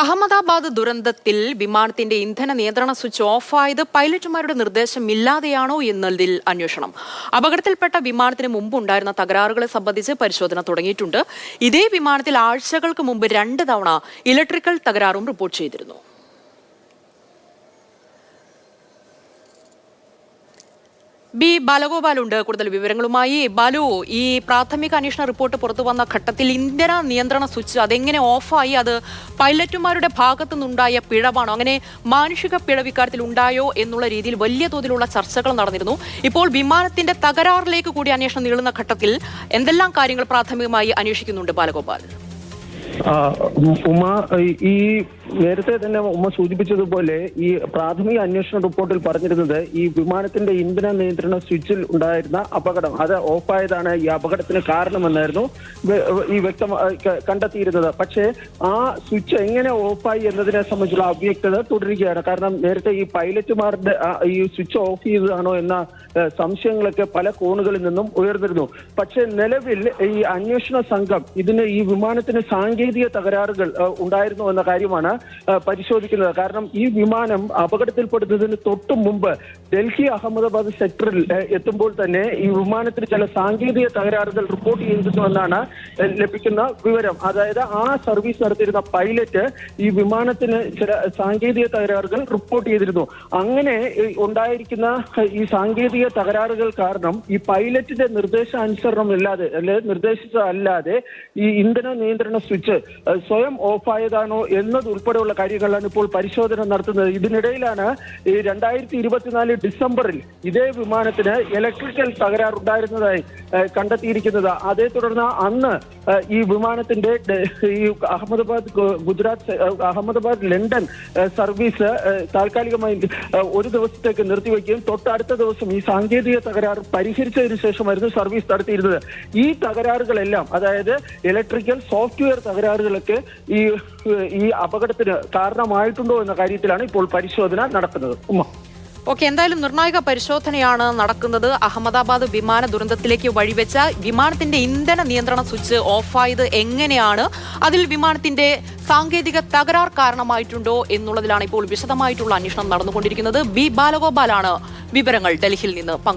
അഹമ്മദാബാദ് ദുരന്തത്തിൽ വിമാനത്തിന്റെ ഇന്ധന നിയന്ത്രണ സ്വിച്ച് ഓഫായത് പൈലറ്റുമാരുടെ നിർദ്ദേശമില്ലാതെയാണോ എന്നതിൽ അന്വേഷണം. അപകടത്തിൽപ്പെട്ട വിമാനത്തിന് മുമ്പുണ്ടായിരുന്ന തകരാറുകളെ സംബന്ധിച്ച് പരിശോധന തുടങ്ങിയിട്ടുണ്ട്. ഇതേ വിമാനത്തിൽ ആഴ്ചകൾക്ക് മുമ്പ് 2 തവണ ഇലക്ട്രിക്കൽ തകരാറും റിപ്പോർട്ട് ചെയ്തിരുന്നു. ബി ബാലഗോപാലുണ്ട് കൂടുതൽ വിവരങ്ങളുമായി. ബാലു, ഈ പ്രാഥമിക അന്വേഷണ റിപ്പോർട്ട് പുറത്തു വന്ന ഘട്ടത്തിൽ ഇന്ധന നിയന്ത്രണ സ്വിച്ച് അതെങ്ങനെ ഓഫായി? അത് പൈലറ്റുമാരുടെ ഭാഗത്തു നിന്നുണ്ടായ പിഴവാണോ? അങ്ങനെ മാനുഷിക പിഴവ് ഇക്കാര്യത്തിൽ ഉണ്ടായോ എന്നുള്ള രീതിയിൽ വലിയ തോതിലുള്ള ചർച്ചകൾ നടന്നിരുന്നു. ഇപ്പോൾ വിമാനത്തിന്റെ തകരാറിലേക്ക് കൂടി അന്വേഷണം നീളുന്ന ഘട്ടത്തിൽ എന്തെല്ലാം കാര്യങ്ങൾ പ്രാഥമികമായി അന്വേഷിക്കുന്നുണ്ട് ബാലഗോപാൽ? ഉമ, ഈ നേരത്തെ തന്നെ ഉമ്മ സൂചിപ്പിച്ചതുപോലെ ഈ പ്രാഥമിക അന്വേഷണ റിപ്പോർട്ടിൽ പറഞ്ഞിരുന്നത് ഈ വിമാനത്തിന്റെ ഇന്ധന നിയന്ത്രണ സ്വിച്ചിൽ ഉണ്ടായിരുന്ന അപകടം അത് ഓഫായതാണ് ഈ അപകടത്തിന് കാരണമെന്നായിരുന്നു ഈ കണ്ടെത്തിയിരുന്നത്. പക്ഷേ ആ സ്വിച്ച് എങ്ങനെ ഓഫായി എന്നതിനെ സംബന്ധിച്ചുള്ള അവ്യക്തത തുടരുകയാണ്. കാരണം നേരത്തെ ഈ പൈലറ്റുമാരുടെ ഈ സ്വിച്ച് ഓഫ് ചെയ്തതാണോ എന്ന സംശയങ്ങളൊക്കെ പല കോണുകളിൽ നിന്നും ഉയർന്നിരുന്നു. പക്ഷേ നിലവിൽ ഈ അന്വേഷണ സംഘം ഈ വിമാനത്തിന് സാങ്കേതിക തകരാറുകൾ ഉണ്ടായിരുന്നു എന്ന കാര്യമാണ് പരിശോധിക്കുന്നത്. കാരണം ഈ വിമാനം അപകടത്തിൽപ്പെടുന്നതിന് തൊട്ടു മുമ്പ് ഡൽഹി അഹമ്മദാബാദ് സെക്ടറിൽ എത്തുമ്പോൾ തന്നെ ഈ വിമാനത്തിന് ചില സാങ്കേതിക തകരാറുകൾ റിപ്പോർട്ട് ചെയ്തിരുന്നുവെന്നാണ് ലഭിക്കുന്ന വിവരം. അതായത് ആ സർവീസ് നടത്തിയിരുന്ന പൈലറ്റ് ഈ വിമാനത്തിന് ചില സാങ്കേതിക തകരാറുകൾ റിപ്പോർട്ട് ചെയ്തിരുന്നു. അങ്ങനെ ഉണ്ടായിരിക്കുന്ന ഈ സാങ്കേതിക തകരാറുകൾ കാരണം ഈ പൈലറ്റിന്റെ നിർദ്ദേശാനുസരണമില്ലാതെ നിർദ്ദേശിച്ചതല്ലാതെ ഈ ഇന്ധന നിയന്ത്രണ സ്വിച്ച് സ്വയം ഓഫായതാണോ എന്നതുൾപ്പെടെയുള്ള കാര്യങ്ങളാണ് ഇപ്പോൾ പരിശോധന നടത്തുന്നത്. ഇതിനിടയിലാണ് ഈ 2024 ഡിസംബറിൽ ഇതേ വിമാനത്തിന് ഇലക്ട്രിക്കൽ തകരാറുണ്ടായിരുന്നതായി കണ്ടെത്തിയിരിക്കുന്നത്. അതേ തുടർന്ന് അന്ന് ഈ വിമാനത്തിന്റെ ഈ അഹമ്മദാബാദ് ലണ്ടൻ സർവീസ് താൽക്കാലികമായി ഒരു ദിവസത്തേക്ക് നിർത്തിവെക്കുകയും തൊട്ടടുത്ത ദിവസം ഈ സാങ്കേതിക തകരാർ പരിഹരിച്ചതിന് ശേഷമായിരുന്നു സർവീസ് നടത്തിയിരുന്നത്. ഈ തകരാറുകളെല്ലാം, അതായത് ഇലക്ട്രിക്കൽ സോഫ്റ്റ്വെയർ തകരാറുകളൊക്കെ ഈ അപകടത്തിന് കാരണമായിട്ടുണ്ടോ എന്ന കാര്യത്തിലാണ് ഇപ്പോൾ പരിശോധന നടക്കുന്നത്. ഓക്കെ, എന്തായാലും നിർണായക പരിശോധനയാണ് നടക്കുന്നത്. അഹമ്മദാബാദ് വിമാന ദുരന്തത്തിലേക്ക് വഴിവെച്ച വിമാനത്തിന്റെ ഇന്ധന നിയന്ത്രണ സ്വിച്ച് ഓഫായത് എങ്ങനെയാണ്, അതിൽ വിമാനത്തിന്റെ സാങ്കേതിക തകരാർ കാരണമായിട്ടുണ്ടോ എന്നുള്ളതിലാണ് ഇപ്പോൾ വിശദമായിട്ടുള്ള അന്വേഷണം നടന്നുകൊണ്ടിരിക്കുന്നത്. ബി ബാലഗോപാലാണ് വിവരങ്ങൾ ഡൽഹിയിൽ നിന്ന്